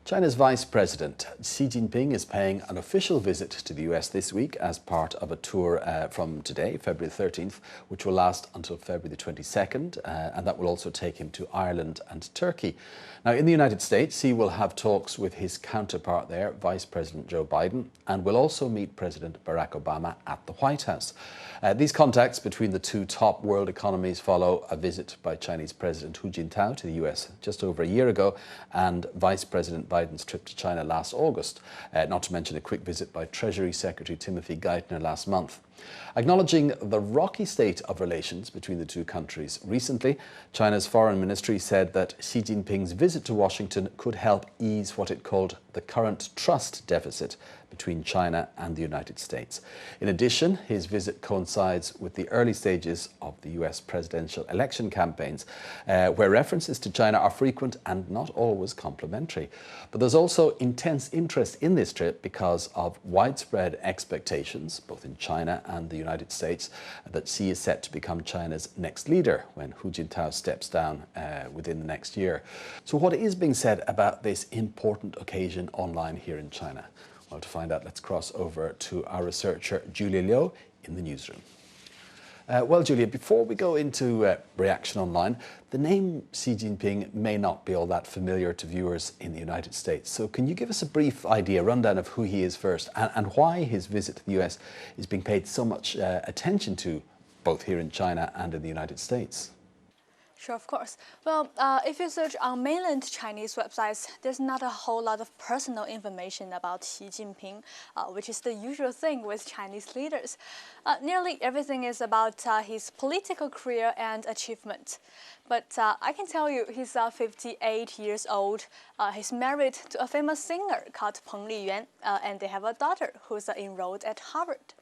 China's Vice President Xi Jinping is paying an official visit to the US this week as part of a tour from today, February 13th, which will last until February the 22nd, and that will also take him to Ireland and Turkey. Now, in the United States, he will have talks with his counterpart there, Vice President Joe Biden, and will also meet President Barack Obama at the White House. These contacts between the two top world economies follow a visit by Chinese President Hu Jintao to the US just over a year ago, and Vice President Biden's trip to China last August, not to mention a quick visit by Treasury Secretary Timothy Geithner last month. Acknowledging the rocky state of relations between the two countries recently, China's foreign ministry said that Xi Jinping's visit to Washington could help ease what it called the current trust deficit between China and the United States. In addition, his visit coincides with the early stages of the US presidential election campaigns, where references to China are frequent and not always complimentary. But there's also intense interest in this trip because of widespread expectations, both in China and the United States, that Xi is set to become China's next leader when Hu Jintao steps down within the next year. So what is being said about this important occasion online here in China? Well, to find out, let's cross over to our researcher, Julia Liu, in the newsroom. Well, Julia, before we go into reaction online, the name Xi Jinping may not be all that familiar to viewers in the United States. So can you give us a brief rundown of who he is first and why his visit to the US is being paid so much attention to, both here in China and in the United States? Sure, of course. Well, if you search on mainland Chinese websites, there's not a whole lot of personal information about Xi Jinping, which is the usual thing with Chinese leaders. Nearly everything is about his political career and achievement. But I can tell you he's 58 years old. He's married to a famous singer called Peng Liyuan, and they have a daughter who's enrolled at Harvard.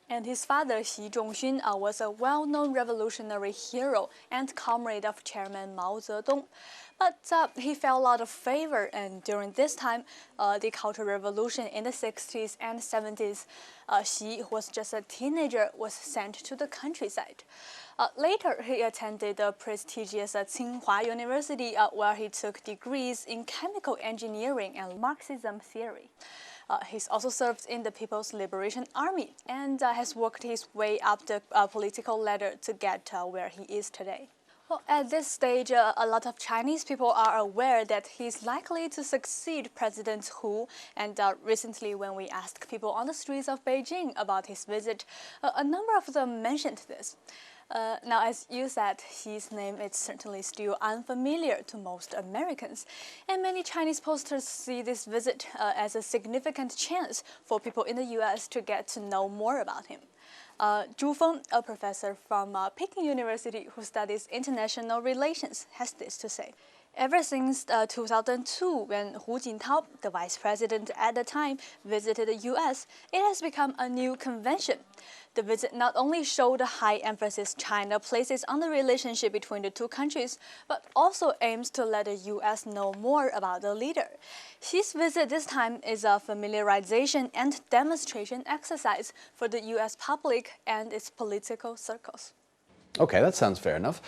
And his father, Xi Zhongxun, was a well-known revolutionary hero and comrade of Chairman Mao Zedong. But he fell out of favor, and during this time, the Cultural Revolution in the 60s and 70s, Xi, who was just a teenager, was sent to the countryside. Later, he attended the prestigious Tsinghua University, where he took degrees in chemical engineering and Marxism theory. He's also served in the People's Liberation Army and has worked his way up the political ladder to get where he is today. Well, at this stage, a lot of Chinese people are aware that he's likely to succeed President Hu, and recently when we asked people on the streets of Beijing about his visit, a number of them mentioned this. Now, as you said, his name is certainly still unfamiliar to most Americans, and many Chinese pollsters see this visit as a significant chance for people in the US to get to know more about him. Zhu Feng, a professor from Peking University who studies international relations, has this to say. Ever since 2002, when Hu Jintao, the vice president at the time, visited the US, it has become a new convention. The visit not only showed the high emphasis China places on the relationship between the two countries, but also aims to let the US know more about the leader. His visit this time is a familiarization and demonstration exercise for the US public and its political circles. Okay, that sounds fair enough.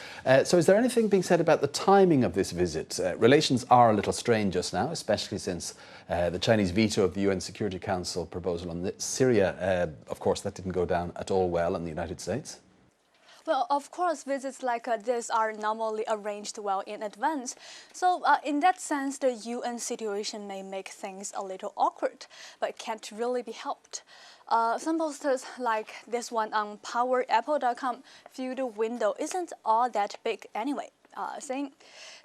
So is there anything being said about the timing of this visit? Relations are a little strained just now, especially since the Chinese veto of the UN Security Council proposal on Syria, of course, that didn't go down at all well in the United States. Well, of course, visits like this are normally arranged well in advance. So in that sense, the UN situation may make things a little awkward, but it can't really be helped. Some posters like this one on powerapple.com feel the window isn't all that big anyway, saying,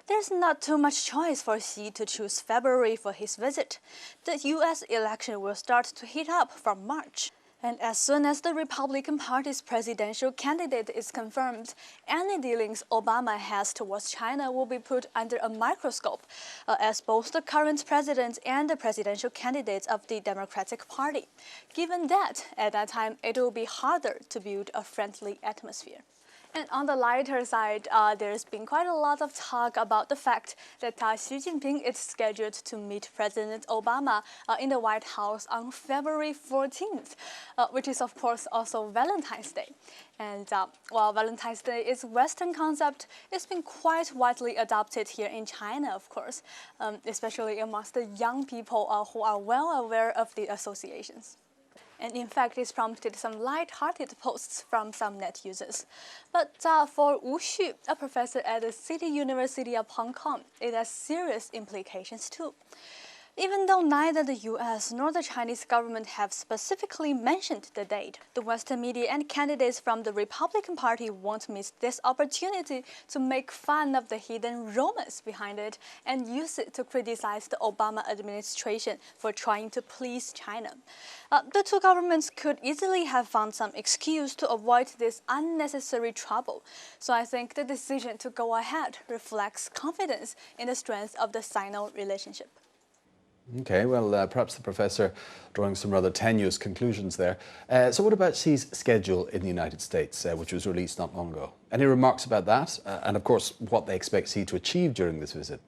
"There's not too much choice for Xi to choose February for his visit. The US election will start to heat up from March. And as soon as the Republican Party's presidential candidate is confirmed, any dealings Obama has towards China will be put under a microscope, as both the current president and the presidential candidates of the Democratic Party. Given that, at that time, it will be harder to build a friendly atmosphere." And on the lighter side, there's been quite a lot of talk about the fact that Xi Jinping is scheduled to meet President Obama in the White House on February 14th, which is of course also Valentine's Day. And while Valentine's Day is a Western concept, it's been quite widely adopted here in China, of course, especially amongst the young people who are well aware of the associations. And in fact, it's prompted some light-hearted posts from some net users. But for Wu Xu, a professor at the City University of Hong Kong, it has serious implications too. Even though neither the US nor the Chinese government have specifically mentioned the date, the Western media and candidates from the Republican Party won't miss this opportunity to make fun of the hidden romance behind it and use it to criticize the Obama administration for trying to please China. The two governments could easily have found some excuse to avoid this unnecessary trouble, so I think the decision to go ahead reflects confidence in the strength of the Sino relationship. Okay, well, perhaps the professor drawing some rather tenuous conclusions there. So what about Xi's schedule in the United States, which was released not long ago? Any remarks about that? And of course, what they expect Xi to achieve during this visit?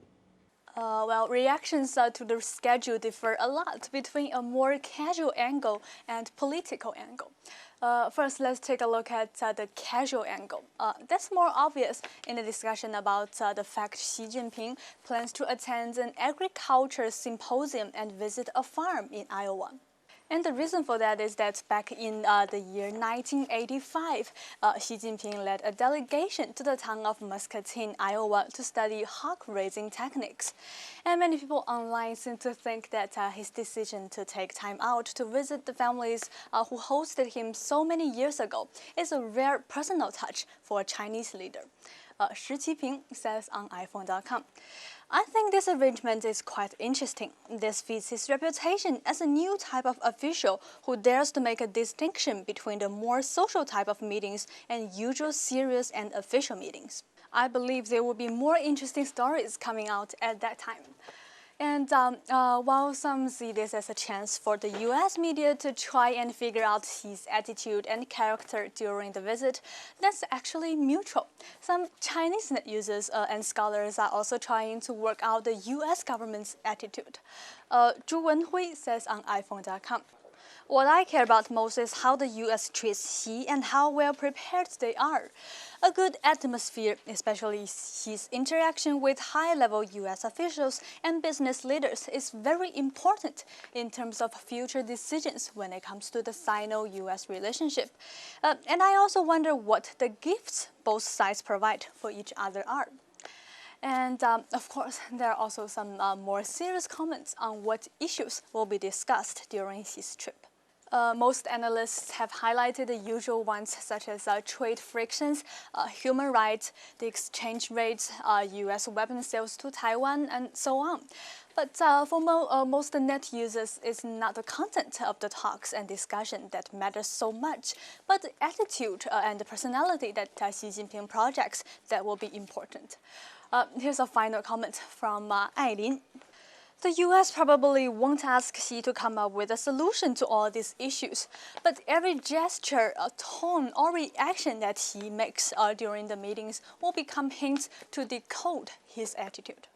Well, reactions to the schedule differ a lot between a more casual angle and political angle. First, let's take a look at the casual angle. That's more obvious in the discussion about the fact Xi Jinping plans to attend an agriculture symposium and visit a farm in Iowa. And the reason for that is that back in the year 1985, Xi Jinping led a delegation to the town of Muscatine, Iowa, to study hog raising techniques. And many people online seem to think that his decision to take time out to visit the families who hosted him so many years ago is a rare personal touch for a Chinese leader. Shi Qiping says on iPhone.com. I think this arrangement is quite interesting. This fits his reputation as a new type of official who dares to make a distinction between the more social type of meetings and usual serious and official meetings. I believe there will be more interesting stories coming out at that time. And while some see this as a chance for the US media to try and figure out his attitude and character during the visit, that's actually mutual. Some Chinese net users and scholars are also trying to work out the US government's attitude. Zhu Wenhui says on iPhone.com. What I care about most is how the US treats Xi and how well prepared they are. A good atmosphere, especially Xi's interaction with high-level US officials and business leaders, is very important in terms of future decisions when it comes to the Sino-US relationship. And I also wonder what the gifts both sides provide for each other are. And of course, there are also some more serious comments on what issues will be discussed during his trip. Most analysts have highlighted the usual ones such as trade frictions, human rights, the exchange rates, US weapon sales to Taiwan, and so on. But for most net users, it's not the content of the talks and discussion that matters so much, but the attitude and the personality that Xi Jinping projects that will be important. Here's a final comment from Ailin. The US probably won't ask Xi to come up with a solution to all these issues, but every gesture, tone, or reaction that he makes during the meetings will become hints to decode his attitude.